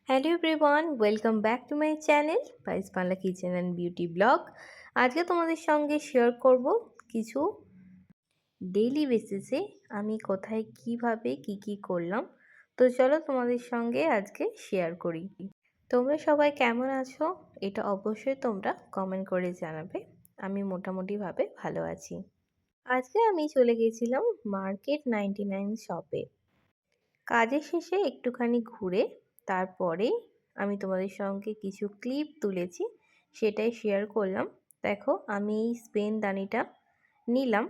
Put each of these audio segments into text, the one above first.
Hello everyone, welcome back to my channel Pais Bangla kitchen and beauty blog. আজকে তোমাদের সঙ্গে share করব কিছু ডেইলি বেসিসে আমি কোথায় কিভাবে কি করলাম। তো চলো তোমাদের সঙ্গে আজকে শেয়ার করি। তোমরা সবাই কেমন আছো এটা অবশ্যই তোমরা কমেন্ট করে জানাবে। আমি মোটামুটিভাবে ভালো আছি। আজকে আমি চলে গেছিলাম মার্কেট 99 শপে। কাজের শেষে একটুখানি ঘুরে তারপরে আমি তোমাদের সঙ্গে কিছু ক্লিপ তুলেছি, সেটাই শেয়ার করলাম। দেখো, আমি এই স্পেনদানিটা নিলাম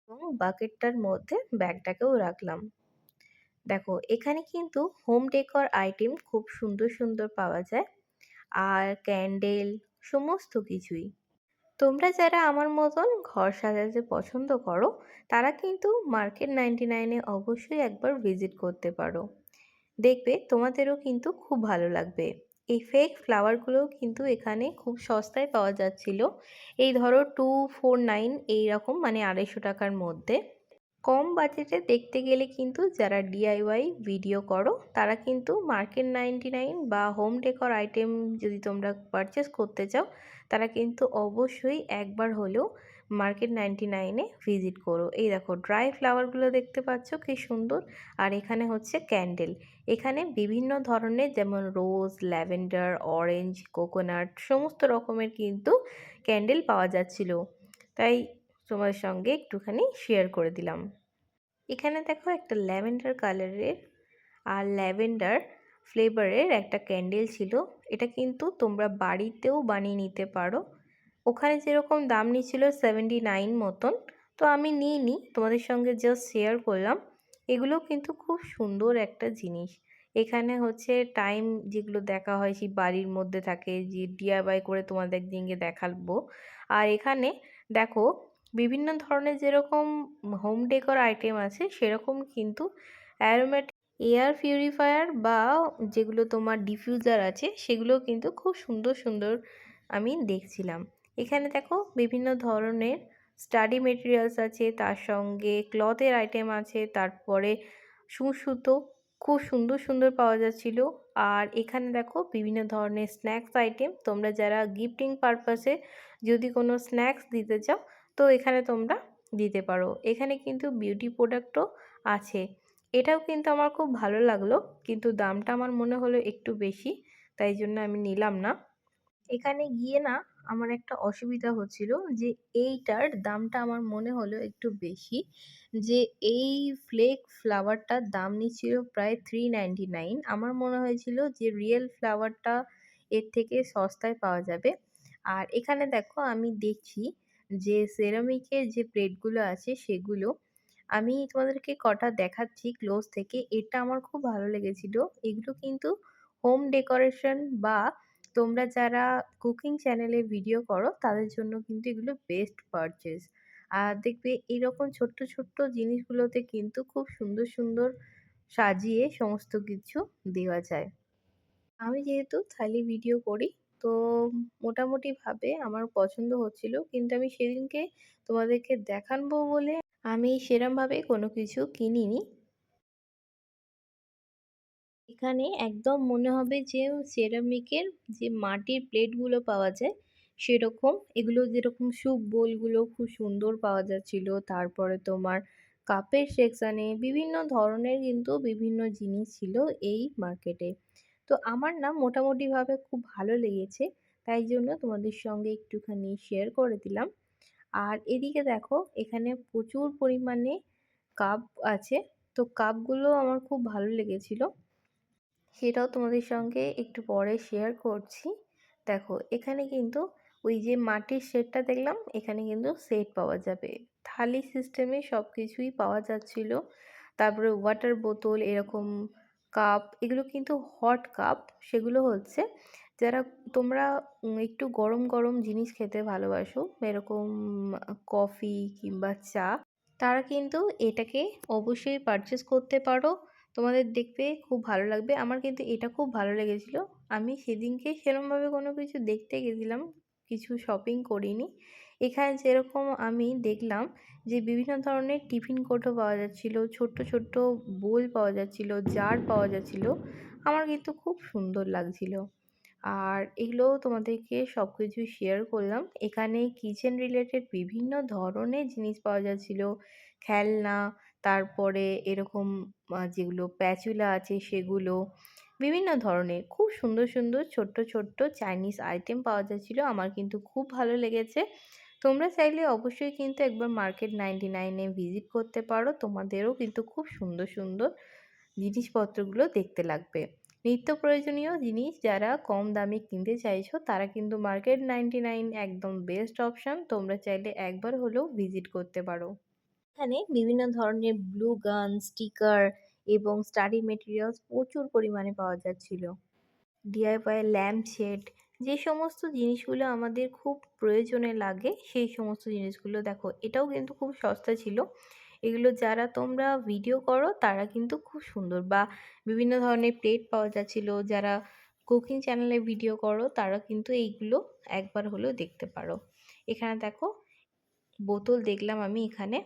এবং বাকেটটার মধ্যে ব্যাগটাকেও রাখলাম। দেখো, এখানে কিন্তু হোম ডেকর আইটেম খুব সুন্দর সুন্দর পাওয়া যায়, আর ক্যান্ডেল, সমস্ত কিছুই। তোমরা যারা আমার মতন ঘর সাজাতে পছন্দ করো তারা কিন্তু মার্কেট 99-এ অবশ্যই একবার ভিজিট করতে পারো। দেখবে তোমাদেরও কিন্তু খুব ভালো লাগবে। এই ফেক ফ্লাওয়ারগুলোও কিন্তু এখানে খুব সস্তায় পাওয়া যাচ্ছিল। এই ধরো 249 এইরকম, মানে 250 টাকার মধ্যে। কম বাজেটে দেখতে গেলে কিন্তু যারা ডিআইওয়াই ভিডিও করো তারা কিন্তু মার্কেট 99 বা হোম ডেকর আইটেম যদি তোমরা পারচেস করতে চাও তারা কিন্তু অবশ্যই একবার হলেও মার্কেট 99-এ ভিজিট করো। এই দেখো, ড্রাই ফ্লাওয়ারগুলো দেখতে পাচ্ছ কি সুন্দর। আর এখানে হচ্ছে ক্যান্ডেল। এখানে বিভিন্ন ধরনের, যেমন রোজ, ল্যাভেন্ডার, অরেঞ্জ, কোকোনাট, সমস্ত রকমের কিন্তু ক্যান্ডেল পাওয়া যাচ্ছিল। তাই তোমার সঙ্গে একটুখানি শেয়ার করে দিলাম। এখানে দেখো, একটা ল্যাভেন্ডার কালারের আর ল্যাভেন্ডার ফ্লেভারের একটা ক্যান্ডেল ছিল। এটা কিন্তু তোমরা বাড়িতেও বানিয়ে নিতে পারো। ওখানে যেরকম দাম নিচ্ছিল 79 মতন, তো আমি নিইনি, তোমাদের সঙ্গে জাস্ট শেয়ার করলাম। এগুলো কিন্তু খুব সুন্দর একটা জিনিস। এখানে হচ্ছে টাইম যেগুলো দেখা হয় সেই বাড়ির মধ্যে থাকে, যে ডিআইওয়াই করে তোমাদের একদিনকে দেখাবো। আর এখানে দেখো, বিভিন্ন ধরনের যেরকম হোম ডেকর আইটেম আছে সেরকম কিন্তু অ্যারোমেটিক এয়ার পিউরিফায়ার বা যেগুলো তোমার ডিফিউজার আছে সেগুলো কিন্তু খুব সুন্দর সুন্দর আমি দেখছিলাম। এখানে দেখো, বিভিন্ন ধরনের স্টাডি মেটেরিয়ালস আছে, তার সঙ্গে ক্লথের আইটেম আছে, তারপরে সুতো খুব সুন্দর সুন্দর পাওয়া যাচ্ছিল। আর এখানে দেখো, বিভিন্ন ধরনের স্ন্যাক্স আইটেম, তোমরা যারা গিফটিং পারপাসে যদি কোনো স্ন্যাক্স দিতে চাও তো এখানে তোমরা দিতে পারো। এখানে কিন্তু বিউটি প্রোডাক্টও আছে। এটাও কিন্তু আমার খুব ভালো লাগলো, কিন্তু দামটা আমার মনে হলো একটু বেশি, তাই জন্য আমি নিলাম না। এখানে গিয়ে না আমার একটা অসুবিধা হচ্ছিল, যে এইটার দামটা আমার মনে হলো একটু বেশি। যে এই ফ্লেক ফ্লাওয়ারটার দাম নিচ্ছিল প্রায় 399। আমার মনে হয়েছিল যে রিয়েল ফ্লাওয়ারটা এর থেকে সস্তায় পাওয়া যাবে। আর এখানে দেখো, আমি দেখছি যে সেরামিকের যে প্লেটগুলো আছে সেগুলো আমি তোমাদেরকে কটা দেখাচ্ছি ক্লোজ থেকে। এটা আমার খুব ভালো লেগেছিল। এগুলো কিন্তু হোম ডেকোরেশন বা তোমরা যারা কুকিং চ্যানেলে ভিডিও করো তাদের জন্য কিন্তু এগুলো বেস্ট পারচেস। আর দেখবে এইরকম ছোট্ট ছোট্ট জিনিসগুলোতে কিন্তু খুব সুন্দর সুন্দর সাজিয়ে সমস্ত কিছু দেওয়া যায়। আমি যেহেতু থালি ভিডিও করি, তো মোটামুটিভাবে আমার পছন্দ হচ্ছিল, কিন্তু আমি সেদিনকে তোমাদেরকে দেখাবো বলে আমি সেরমভাবে কোনো কিছু কিনিনি। এখানে একদম মনে হবে যে সেরামিকের যে মাটির প্লেটগুলো পাওয়া যায় সেরকম। এগুলো যেরকম স্যুপ বোলগুলো খুব সুন্দর পাওয়া যাচ্ছিল। তারপরে তোমার কাপের সেকশানে বিভিন্ন ধরনের কিন্তু বিভিন্ন জিনিস ছিল এই মার্কেটে। তো আমার না মোটামুটিভাবে খুব ভালো লেগেছে, তাই জন্য তোমাদের সঙ্গে একটুখানি শেয়ার করে দিলাম। আর এদিকে দেখো, এখানে প্রচুর পরিমাণে কাপ আছে। তো কাপগুলো আমার খুব ভালো লেগেছিল, সেটাও তোমাদের সঙ্গে একটু পরে শেয়ার করছি। দেখো, এখানে কিন্তু ওই যে মাটির সেটটা দেখলাম, এখানে কিন্তু সেট পাওয়া যাবে। থালি সিস্টেমে সব কিছুই পাওয়া যাচ্ছিল। তারপরে ওয়াটার বোতল, এরকম কাপ, এগুলো কিন্তু হট কাপ। সেগুলো হচ্ছে যারা তোমরা একটু গরম গরম জিনিস খেতে ভালোবাসো, এরকম কফি কিংবা চা, তারা কিন্তু এটাকে অবশ্যই পারচেস করতে পারো। তোমাদের দেখবে খুব ভালো লাগবে। আমার কিন্তু এটা খুব ভালো লেগেছিল। আমি সেদিনকে সেরমভাবে কোনো কিছু দেখতে গেছিলাম, কিছু শপিং করিনি। এখানে যেরকম আমি দেখলাম যে বিভিন্ন ধরনের টিফিন কোটও পাওয়া যাচ্ছিল, ছোট্ট ছোট্ট বোল পাওয়া যাচ্ছিল, জার পাওয়া যাচ্ছিল। আমার কিন্তু খুব সুন্দর লাগছিল। আর এগুলোও তোমাদেরকে সব কিছু শেয়ার করলাম। এখানে কিচেন রিলেটেড বিভিন্ন ধরনের জিনিস পাওয়া যাচ্ছিল। খেলনা, তারপরে এরকম যেগুলো স্প্যাচুলা আছে সেগুলো, বিভিন্ন ধরনের খুব সুন্দর সুন্দর ছোট্ট ছোট্ট চাইনিজ আইটেম পাওয়া যাচ্ছিল। আমার কিন্তু খুব ভালো লেগেছে। তোমরা চাইলে অবশ্যই কিন্তু একবার মার্কেট 99 এ ভিজিট করতে পারো। তোমাদেরও কিন্তু খুব সুন্দর সুন্দর জিনিসপত্রগুলো দেখতে লাগবে। নিত্য প্রয়োজনীয় জিনিস যারা কম দামে কিনতে চাইছো তারা কিন্তু মার্কেট 99 একদম বেস্ট অপশন। তোমরা চাইলে একবার হলেও ভিজিট করতে পারো। এখানে বিভিন্ন ধরনের গ্লু গান, স্টিকার এবং স্টাডি মেটেরিয়ালস প্রচুর পরিমাণে পাওয়া যাচ্ছিল। ডিআইওয়াই ল্যাম্প শেড, যে সমস্ত জিনিসগুলো আমাদের খুব প্রয়োজনে লাগে সেই সমস্ত জিনিসগুলো দেখো, এটাও কিন্তু খুব সস্তা ছিল। এগুলো যারা তোমরা ভিডিও করো তারা কিন্তু খুব সুন্দর, বা বিভিন্ন ধরনের প্লেট পাওয়া যাচ্ছিল। যারা কুকিং চ্যানেলে ভিডিও করো তারা কিন্তু এইগুলো একবার হলেও দেখতে পারো। এখানে দেখো বোতল দেখলাম আমি এখানে।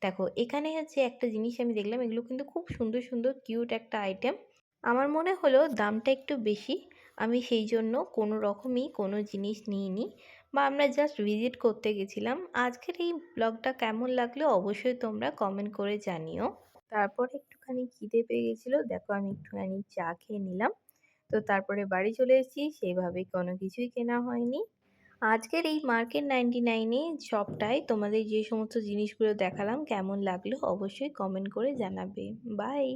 দেখো এখানে হচ্ছে একটা জিনিস আমি দেখলাম, এগুলো কিন্তু খুব সুন্দর সুন্দর কিউট একটা আইটেম। আমার মনে হলো দামটা একটু বেশি, আমি সেই জন্য কোনো রকমই কোনো জিনিস নিইনি, বা আমরা জাস্ট ভিজিট করতে গেছিলাম। আজকের এই ব্লগটা কেমন লাগলো অবশ্যই তোমরা কমেন্ট করে জানিও। তারপর একটুখানি খিদে পেয়ে গেছিলো, দেখো আমি একটুখানি চা খেয়ে নিলাম। তো তারপরে বাড়ি চলে এসেছি, সেইভাবে কোনো কিছুই কেনা হয়নি। আজকের এই মার্কেট 99 শপটায় তোমাদের যে সমস্ত জিনিসগুলো দেখালাম কেমন লাগলো অবশ্যই কমেন্ট করে জানাবে। বাই।